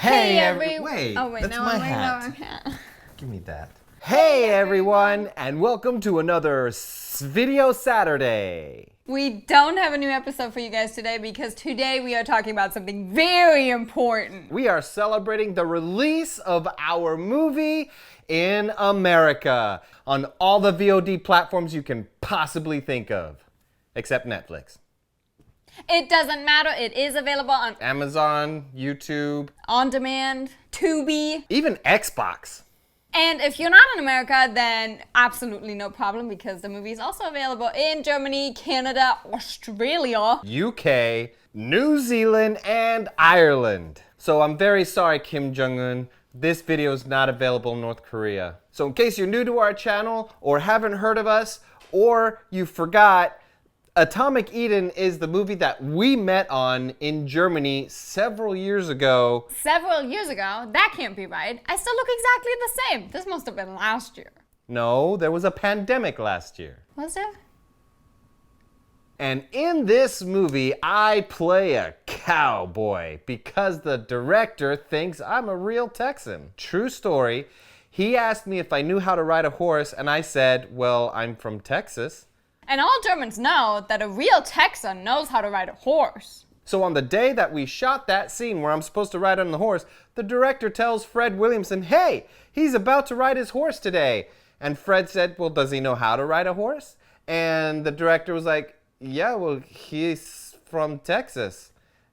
Wait, oh wait, that's no, my I'm hat. Give me that. Hey everyone, and welcome to another Video Saturday. We don't have a new episode for you guys today because today we are talking about something very important. We are celebrating the release of our movie in America on all the VOD platforms you can possibly think of, except Netflix. It doesn't matter. It is available on Amazon, YouTube, On Demand, Tubi, even Xbox. And if you're not in America, then absolutely no problem because the movie is also available in Germany, Canada, Australia, UK, New Zealand, and Ireland. So I'm very sorry, Kim Jong-un. This video is not available in North Korea. So in case you're new to our channel or haven't heard of us or you forgot, Atomic Eden is the movie that we met on in Germany several years ago. Several years ago? That can't be right. I still look exactly the same. This must have been last year. No, there was a pandemic last year. Was there? And in this movie, I play a cowboy because the director thinks I'm a real Texan. True story. He asked me if I knew how to ride a horse, and I said, well, I'm from Texas. And all Germans know that a real Texan knows how to ride a horse. So on the day that we shot that scene where I'm supposed to ride on the horse, the director tells Fred Williamson, hey, he's about to ride his horse today. And Fred said, well, does he know how to ride a horse? And the director was like, yeah, well, he's from Texas.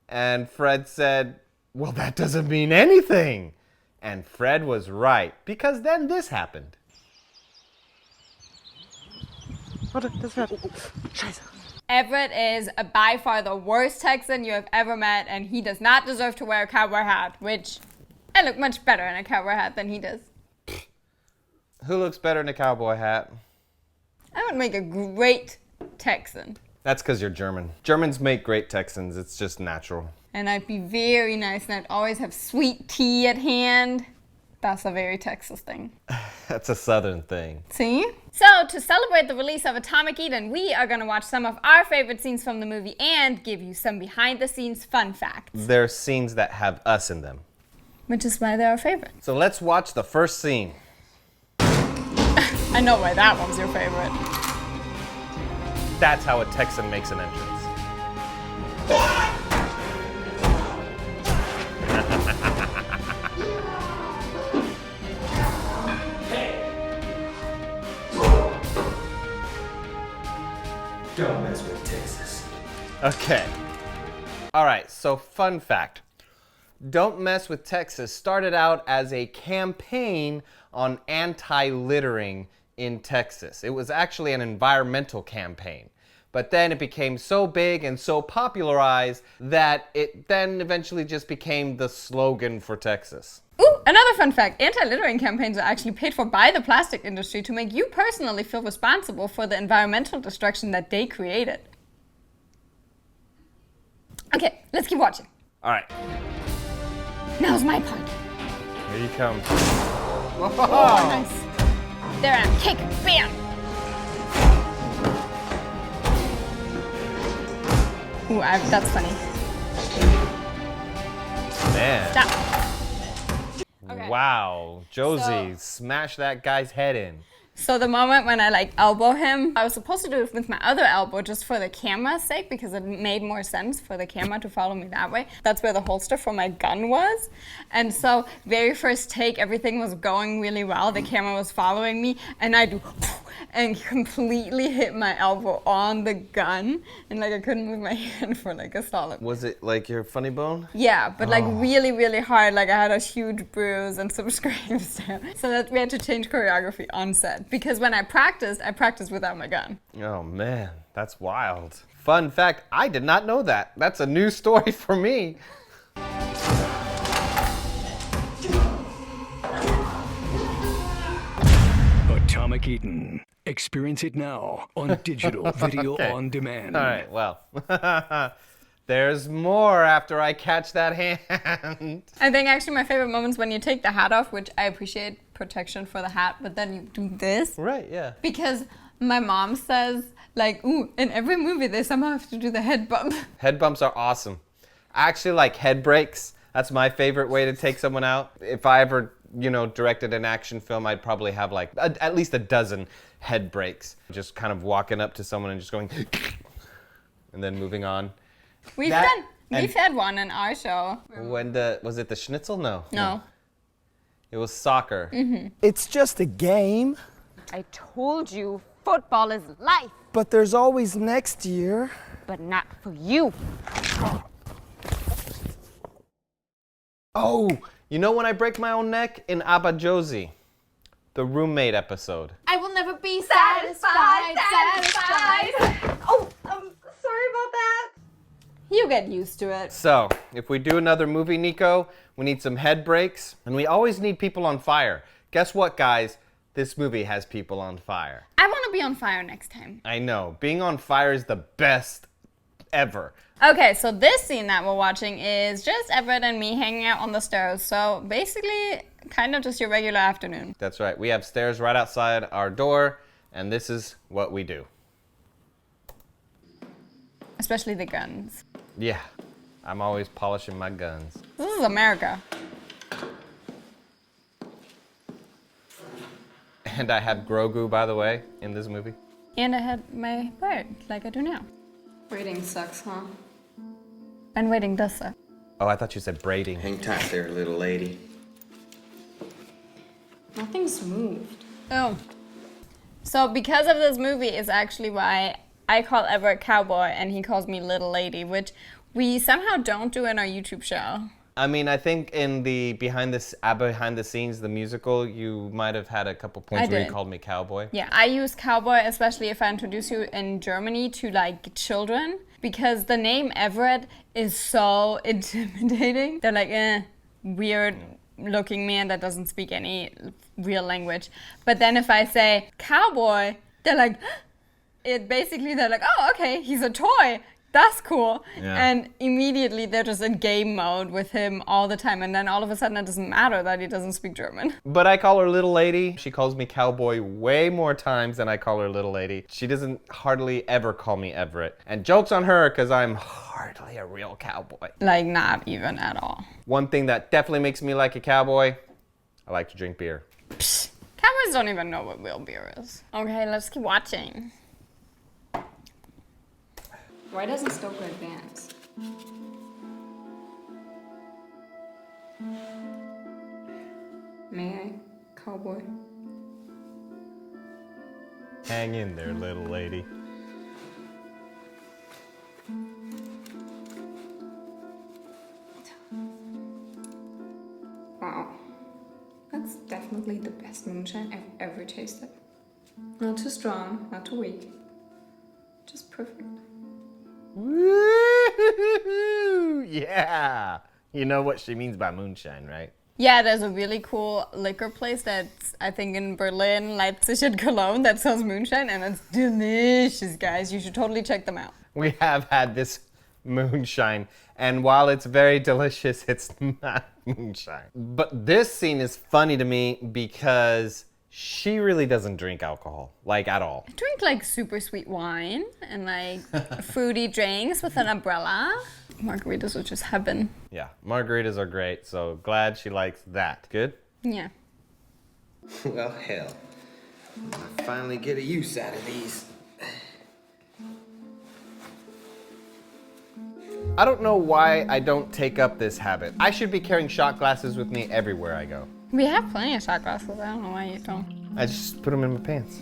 And Fred said, well, that doesn't mean anything. And Fred was right, because then this happened. Everett is by far the worst Texan you have ever met, and he does not deserve to wear a cowboy hat, which I look much better in a cowboy hat than he does. Who looks better in a cowboy hat? I would make a great Texan. That's because you're German. Germans make great Texans. It's just natural. And I'd be very nice, and I'd always have sweet tea at hand. That's a very Texas thing. That's a Southern thing. See? So, to celebrate the release of Atomic Eden, we are going to watch some of our favorite scenes from the movie and give you some behind-the-scenes fun facts. There are scenes that have us in them. Which is why they're our favorite. So let's watch the first scene. I know why that one's your favorite. That's how a Texan makes an entrance. Don't mess with Texas. Okay. All right, so fun fact. Don't Mess with Texas started out as a campaign on anti-littering in Texas. It was actually an environmental campaign. But then it became so big and so popularized that it then eventually just became the slogan for Texas. Ooh, another fun fact. Anti-littering campaigns are actually paid for by the plastic industry to make you personally feel responsible for the environmental destruction that they created. Okay, let's keep watching. All right, Now's my part. here you come. Oh, nice. There I am. Kick. Bam. Ooh, that's funny. Man. Stop. Okay. Wow, Josie, smash that guy's head in. So the moment when I elbow him, I was supposed to do it with my other elbow just for the camera's sake because it made more sense for the camera to follow me that way. That's where the holster for my gun was. And so very first take, everything was going really well. The camera was following me and I do and completely hit my elbow on the gun. And I couldn't move my hand for a solid. Was it like your funny bone? Yeah, but really, really hard. I had a huge bruise and some scrapes there. So that we had to change choreography on set. Because when I practiced without my gun. Oh man, that's wild. Fun fact, I did not know that. That's a new story for me. Atomic Eden. Experience it now on digital video on demand. All right, well, there's more after I catch that hand. I think actually my favorite moment's when you take the hat off, which I appreciate protection for the hat, but then you do this. Right, yeah. Because my mom says, ooh, in every movie they somehow have to do the head bump. Head bumps are awesome. I actually like head breaks. That's my favorite way to take someone out. If I ever, directed an action film, I'd probably have like at least a dozen head breaks. Just kind of walking up to someone and just going, and then moving on. We've had one in our show. Was it the schnitzel? No. It was soccer. Mm-hmm. It's just a game. I told you, football is life, But there's always next year. but not for you. Oh, you know when I break my own neck? In Abba Josie, the roommate episode. I will never be satisfied. Oh, I'm sorry about that. You get used to it. So, if we do another movie, Nico, we need some head breaks, and we always need people on fire. Guess what, guys? This movie has people on fire. I want to be on fire next time. I know. Being on fire is the best ever. Okay, so this scene that we're watching is just Everett and me hanging out on the stairs. So basically, kind of just your regular afternoon. That's right. We have stairs right outside our door, and this is what we do. Especially the guns. Yeah, I'm always polishing my guns. This is America. And I have Grogu, by the way, in this movie. And I had my bird, like I do now. Waiting sucks, huh? And waiting does suck. Oh, I thought you said braiding. Hang tight there, little lady. Nothing's moved. Oh. So because of this movie is actually why I call Everett Cowboy and he calls me Little Lady, which we somehow don't do in our YouTube show. I mean, I think in the behind the scenes, the musical, you might have had a couple points where you called me cowboy. Yeah, I use cowboy, especially if I introduce you in Germany to like children, because the name Everett is so intimidating. They're like, weird looking man that doesn't speak any real language. But then if I say cowboy, they're like, they're like, oh, okay, he's a toy. That's cool. Yeah. And immediately they're just in game mode with him all the time. And then all of a sudden it doesn't matter that he doesn't speak German. But I call her Little Lady. She calls me cowboy way more times than I call her Little Lady. She doesn't hardly ever call me Everett. And joke's on her, because I'm hardly a real cowboy. Like, not even at all. One thing that definitely makes me like a cowboy, I like to drink beer. Psst. Cowboys don't even know what real beer is. Okay, let's keep watching. Why doesn't Stoker advance? May I, cowboy? Hang in there, little lady. Wow. That's definitely the best moonshine I've ever tasted. Not too strong, not too weak. Just perfect. Woo! Yeah! You know what she means by moonshine, right? Yeah, there's a really cool liquor place that's, I think, in Berlin, Leipzig, and Cologne that sells moonshine, and it's delicious, guys. You should totally check them out. We have had this moonshine, and while it's very delicious, it's not moonshine. But this scene is funny to me because she really doesn't drink alcohol, like at all. I drink like super sweet wine and like fruity drinks with an umbrella. Margaritas are just heaven. Yeah, margaritas are great, so glad she likes that. Good? Yeah. Well, hell. I finally get a use out of these. I don't know why I don't take up this habit. I should be carrying shot glasses with me everywhere I go. We have plenty of shot glasses. I don't know why you don't. I just put them in my pants.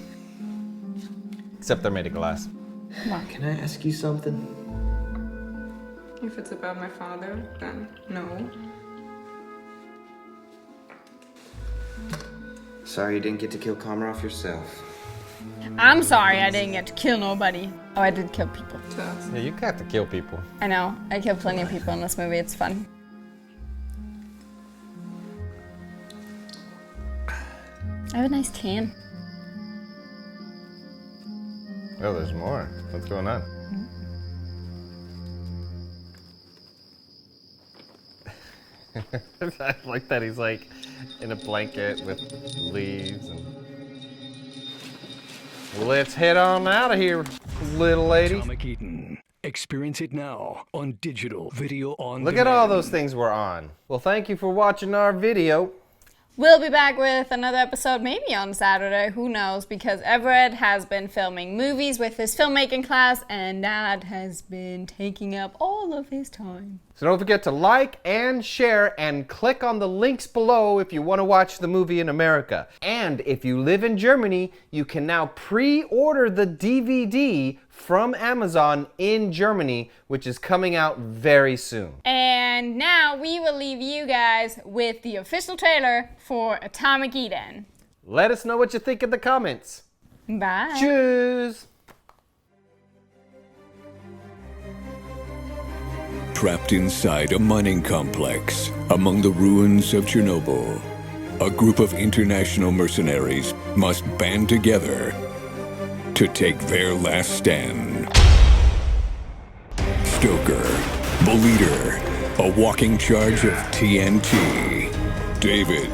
Except they're made of glass. Can I ask you something? If it's about my father, then no. Sorry you didn't get to kill Komarov yourself. I'm sorry I didn't get to kill nobody. Oh, I did kill people. Yeah, you have to kill people. I know. I killed plenty of people in this movie. It's fun. I have a nice tan. Oh, there's more. What's going on? I like that he's like in a blanket with leaves and... Let's head on out of here, little lady. Atomic Eden. Experience it now on digital video on Look demand. at all those things we're on. Well, thank you for watching our video. We'll be back with another episode maybe on Saturday, who knows, because Everett has been filming movies with his filmmaking class and that has been taking up all of his time. So don't forget to like and share and click on the links below if you want to watch the movie in America. And if you live in Germany, you can now pre-order the DVD from Amazon in Germany, which is coming out very soon. And now we will leave you guys with the official trailer for Atomic Eden. Let us know what you think in the comments. Bye. Tschüss. Trapped inside a mining complex among the ruins of Chernobyl, a group of international mercenaries must band together to take their last stand. Stoker, the leader, a walking charge of TNT. David,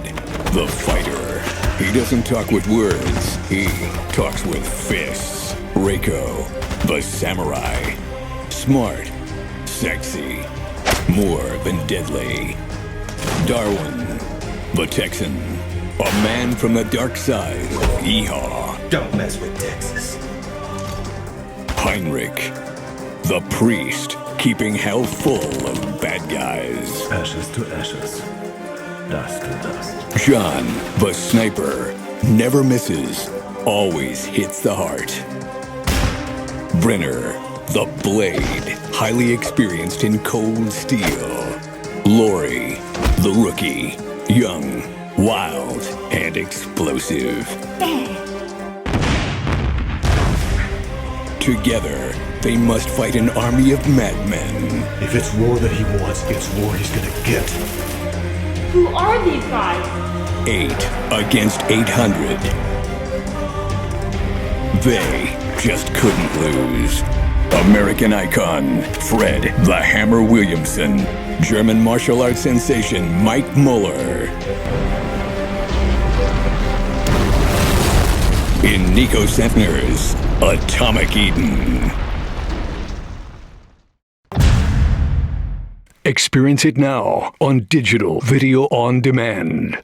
the fighter. He doesn't talk with words, he talks with fists. Reiko, the samurai. Smart, sexy, more than deadly. Darwin, the Texan, a man from the dark side. Yeehaw. Don't mess with Texas. Heinrich, the priest, keeping hell full of bad guys. Ashes to ashes, dust to dust. John, the sniper, never misses, always hits the heart. Brenner, the blade, highly experienced in cold steel. Lori, the rookie, young, wild, and explosive. Together, they must fight an army of madmen. If it's war that he wants, it's war he's gonna get. Who are these guys? 8 against 800. They just couldn't lose. American icon, Fred the Hammer Williamson. German martial arts sensation, Mike Muller. In Nico Sentner's Atomic Eden. Experience it now on digital video on demand.